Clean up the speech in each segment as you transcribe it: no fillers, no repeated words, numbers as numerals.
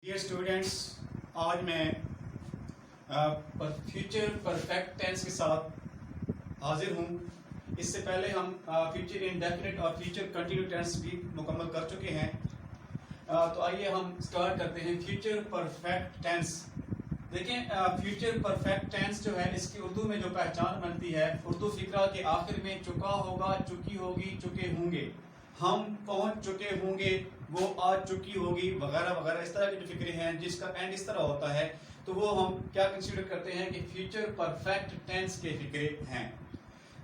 Dear students, आज मैं future perfect tense के साथ हाजिर हूँ। इससे पहले हम फ्यूचर इंडेफिनिट और फ्यूचर कंटिन्यू टेंस भी मुकम्मल कर चुके हैं। तो आइए हम स्टार्ट करते हैं फ्यूचर परफेक्ट टेंस। देखें, फ्यूचर परफेक्ट टेंस जो है इसकी उर्दू में जो पहचान बनती है, उर्दू फिक्रा के आखिर में चुका होगा, चुकी होगी, चुके होंगे, हम पहुंच चुके होंगे, वो आ चुकी होगी, वगैरह वगैरह, इस तरह के जो फिक्रे हैं जिसका एंड इस तरह होता है, तो वो हम क्या कंसीडर करते हैं कि फ्यूचर परफेक्ट टेंस के फिक्रे हैं।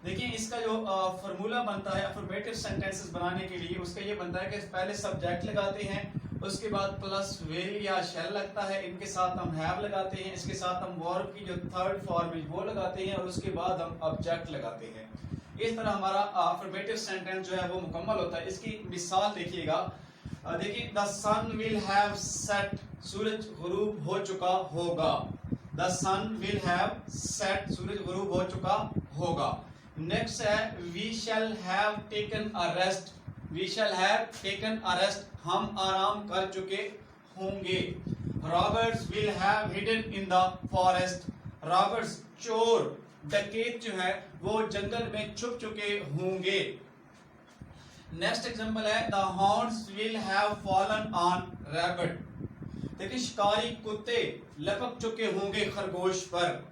देखिए, इसका जो फार्मूला बनता है अफर्मेटिव सेंटेंसेस बनाने के लिए, उसका ये बनता है कि पहले सब्जेक्ट लगाते हैं, उसके बाद प्लस विल या शैल लगता है, इनके साथ हम हैव लगाते हैं, इसके साथ हम वर्ब की जो थर्ड फॉर्म है वो लगाते हैं, और उसके बाद हम ऑब्जेक्ट लगाते हैं। इस तरह हमारा अफर्मेटिव सेंटेंस जो है वो मुकम्मल होता है। इसकी मिसाल देखिएगा। देखिए, the sun will have set, सूरज गुरूब हो चुका होगा। The sun will have set, सूरज गुरूब हो चुका होगा। नेक्स्ट है we shall have taken a rest, we shall have taken a rest, हम आराम कर चुके होंगे। Robbers will have hidden in the forest, robbers चोर डकैत जो है वो जंगल में छुप चुके होंगे। नेक्स्ट एग्जांपल है the horns will have fallen on rabbit, देखिए शिकारी कुत्ते लपक चुके होंगे खरगोश पर।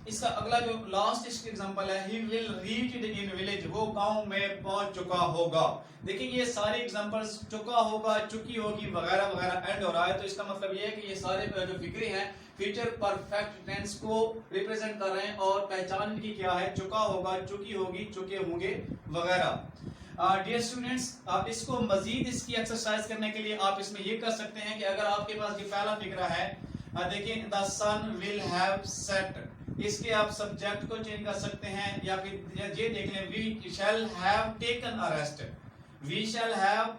इसका अगला जो लास्ट इसका एग्जांपल है he will reach in village, वो गांव में पहुंच चुका होगा। देखिए, ये सारे एग्जांपल्स चुका होगा, चुकी होगी, वगैरह वगैरह एंड हो रहा है, तो इसका मतलब ये है कि ये सारे जो फिक्रे हैं फ्यूचर परफेक्ट टेंस को रिप्रेजेंट कर रहे हैं, और पहचान इनकी क्या है, चुका होगा, चुकी होगी, चुके होंगे, वगैरह। डियर स्टूडेंट्स, आप इसको मजीद इसकी एक्सरसाइज करने के लिए आप इसमें ये कर सकते हैं कि अगर आपके पास ये पहला फिक्रा है, देखिए the sun will have set, इसके आप सब्जेक्ट को चेंज कर सकते हैं, या फिर ये देख लें we shall have taken a rest, we shall have,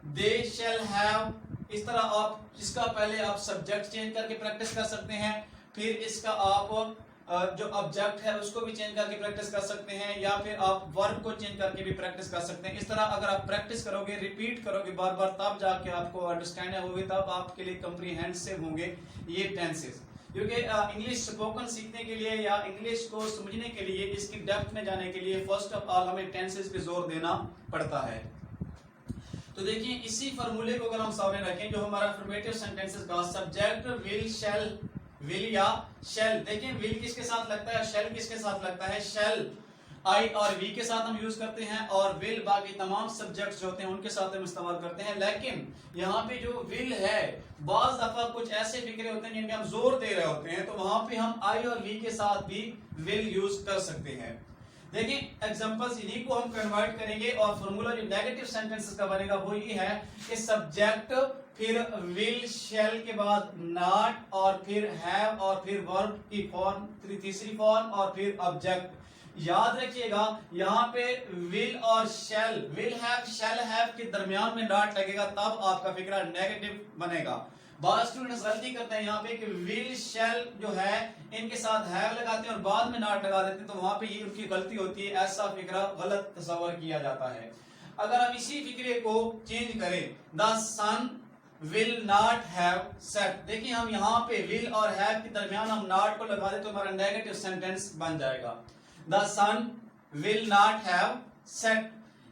they shall have. इस तरह आप इसका पहले आप सब्जेक्ट चेंज करके प्रैक्टिस कर सकते हैं, फिर इसका आप जो ऑब्जेक्ट है उसको भी चेंज करके प्रैक्टिस कर सकते हैं, या फिर आप वर्ब को चेंज करके भी प्रैक्टिस कर सकते हैं। इस तरह अगर आप प्रैक्टिस करोगे, रिपीट करोगे बार बार, तब जाके आपको अंडरस्टैंड होगी, तब आपके लिए कॉम्प्रिहेंसिव होंगे ये टेंसेस। क्योंकि इंग्लिश स्पोकन सीखने के लिए या इंग्लिश को समझने के लिए, इसकी डेप्थ में जाने के लिए फर्स्ट ऑफ ऑल हमें टेंसेस पे जोर देना पड़ता है। तो देखिए, इसी फार्मूले को अगर हम सामने रखें, जो हमारा अफर्मेटिव सेंटेंसेस का सब्जेक्ट विल शैल, विल या शैल, देखिए विल किसके साथ लगता है, शैल किसके साथ लगता है, शैल आई और वी के साथ हम यूज करते हैं, और विल बाकी तमाम सब्जेक्ट्स होते हैं उनके साथ हम इस्तेमाल करते हैं। लेकिन यहाँ पे जो विल है, बाज दफा कुछ ऐसे फिक्रे होते हैं जिनमें हम जोर दे रहे होते हैं, तो वहां पे हम आई और वी के साथ भी विल यूज कर सकते हैं। देखिए, एग्जांपल्स इन्हीं को हम कन्वर्ट करेंगे, और फार्मूला जो नेगेटिव सेंटेंसेस का बनेगा वो ये है कि सब्जेक्ट, फिर विल शैल के बाद नॉट, और फिर हैव, और फिर वर्ब की फॉर्म तीसरी फॉर्म, और फिर ऑब्जेक्ट। याद रखिएगा, यहाँ पे विल और शैल, विल हैव शैल हैव के दरमियान में नॉट लगेगा, तब आपका फिक्रा नेगेटिव बनेगा। बहुत स्टूडेंट्स गलती करते हैं यहाँ पे कि विल शैल जो है इनके साथ हैव लगाते हैं और बाद में नॉट लगा देते हैं, तो वहां पे ये उनकी गलती होती है, ऐसा फिक्रा गलत तस्वर किया जाता है। अगर हम इसी फिक्रे को चेंज करें, the sun will not have set, देखिए हम यहाँ पे विल और हैव के दरमियान हम नॉट को लगा दे तो हमारा नेगेटिव सेंटेंस बन जाएगा, the sun will not have set.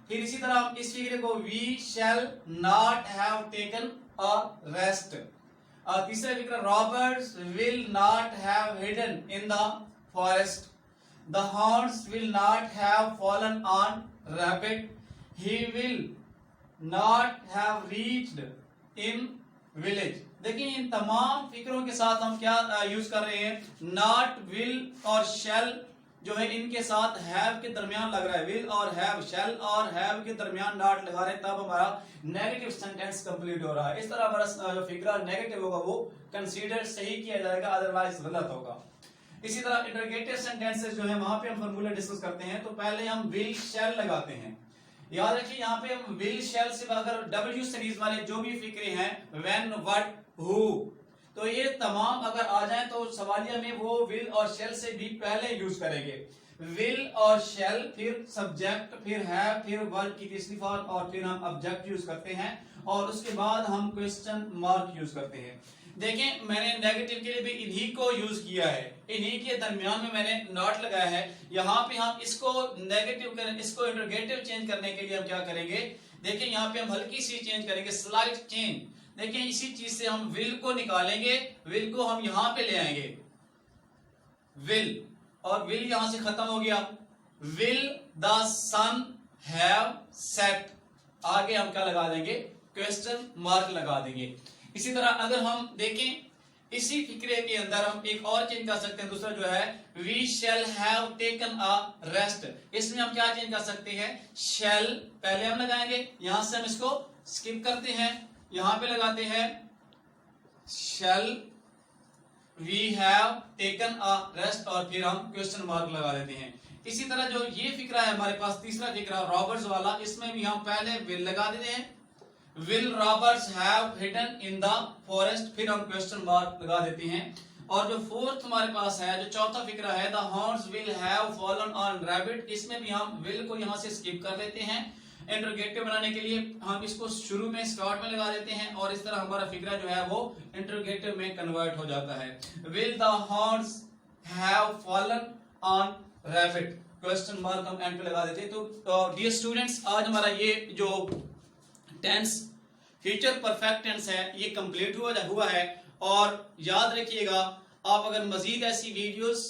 फिर इसी तरह हम इस फिक्रे को we shall not have taken a rest. तीसरा फिक्र robbers will not have hidden in the forest, the horns will not have fallen on rabbit, he will not have reached in village. देखिए, इन तमाम फिक्रों के साथ हम क्या यूज कर रहे हैं, नॉट, विल और शैल जो है इनके साथ हैव के दरमियान लग रहा है, विल और हैव, शैल और हैव के दरमियान नॉट लगा रहे हैं, तब हमारा नेगेटिव सेंटेंस कंप्लीट हो रहा है। इस तरह हमारा जो फिक्रा नेगेटिव होगा वो कंसीडर सही किया जाएगा, अदरवाइज गलत होगा। इसी तरह इंटरोगेटिव सेंटेंसेस जो है वहां पे हम फॉर्मूला डिस्कस करते हैं, तो पहले हम विल शैल लगाते हैं। याद रखिए, यहाँ पे हम विल शैल से अगर डब्ल्यू सीरीज वाले जो भी फिक्रे हैं, व्हेन, व्हाट, हु, तो ये तमाम अगर आ जाए तो सवालिया में वो विल और शैल से भी पहले यूज करेंगे। विल और शैल, फिर सब्जेक्ट, फिर हैव, फिर वर्ब की तीसरी फॉर्म, और फिर हम ऑब्जेक्ट यूज करते हैं। और उसके बाद हम क्वेश्चन मार्क यूज करते हैं। देखें मैंने नेगेटिव के लिए भी इन्हीं को यूज किया है, इन्हीं के दरमियान में मैंने नॉट लगाया है। यहाँ पे हम इसको नेगेटिव करें, इसको इंटरोगेटिव चेंज करने के लिए हम क्या करेंगे, देखिए यहाँ पे हम हल्की सी चेंज करेंगे, स्लाइड चेंज। देखिए इसी चीज से हम विल को निकालेंगे, विल को हम यहां पे ले आएंगे, विल, और विल यहां से खत्म हो गया, will the sun have set, आगे हम क्या लगा देंगे, क्वेश्चन मार्क लगा देंगे। इसी तरह अगर हम देखें इसी फिक्रे के अंदर हम एक और चेंज कर सकते हैं, दूसरा जो है we shall have taken a rest, इसमें हम क्या चेंज कर सकते हैं, शैल पहले हम लगाएंगे, यहां से हम इसको स्किप करते हैं, यहां पे लगाते हैं shall we have taken a rest और फिर हम क्वेश्चन मार्क लगा देते हैं। इसी तरह जो ये फिक्रा है हमारे पास तीसरा फिक्रा रॉबर्ट्स वाला, इसमें भी हम पहले विल लगा देते हैं, will Roberts have hidden in the forest, फिर हम क्वेश्चन मार्क लगा देते हैं। और जो फोर्थ हमारे पास है, जो चौथा फिक्रा है the horns will have fallen on rabbit, इसमें भी हम विल को यहां से स्किप कर लेते हैं। इंटरोगेटिव बनाने के लिए हम इसको शुरू में स्टार्ट में लगा देते हैं और इस तरह हमारा फिक्रा जो है वो इंटरोगेटिव में कन्वर्ट हो जाता है। Will the horns have fallen on rabbit, question mark हम एंड पे लगा देते हैं। तो डियर स्टूडेंट्स, आज हमारा ये जो टेंस फ्यूचर परफेक्ट टेंस है ये कंप्लीट हुआ है। और याद रखिएगा, आप अगर मजीद ऐसी वीडियोस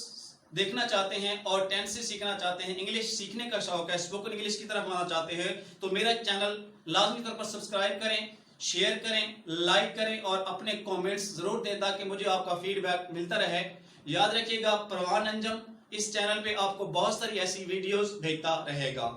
देखना चाहते हैं और टेंस से सीखना चाहते हैं, इंग्लिश सीखने का शौक है, स्पोकन इंग्लिश की तरफ आना चाहते हैं, तो मेरा चैनल लाजमी तौर पर सब्सक्राइब करें, शेयर करें, लाइक करें और अपने कमेंट्स जरूर दें ताकि मुझे आपका फीडबैक मिलता रहे। याद रखिएगा, परवान अंजम इस चैनल पे आपको बहुत सारी ऐसी वीडियोस भेजता रहेगा।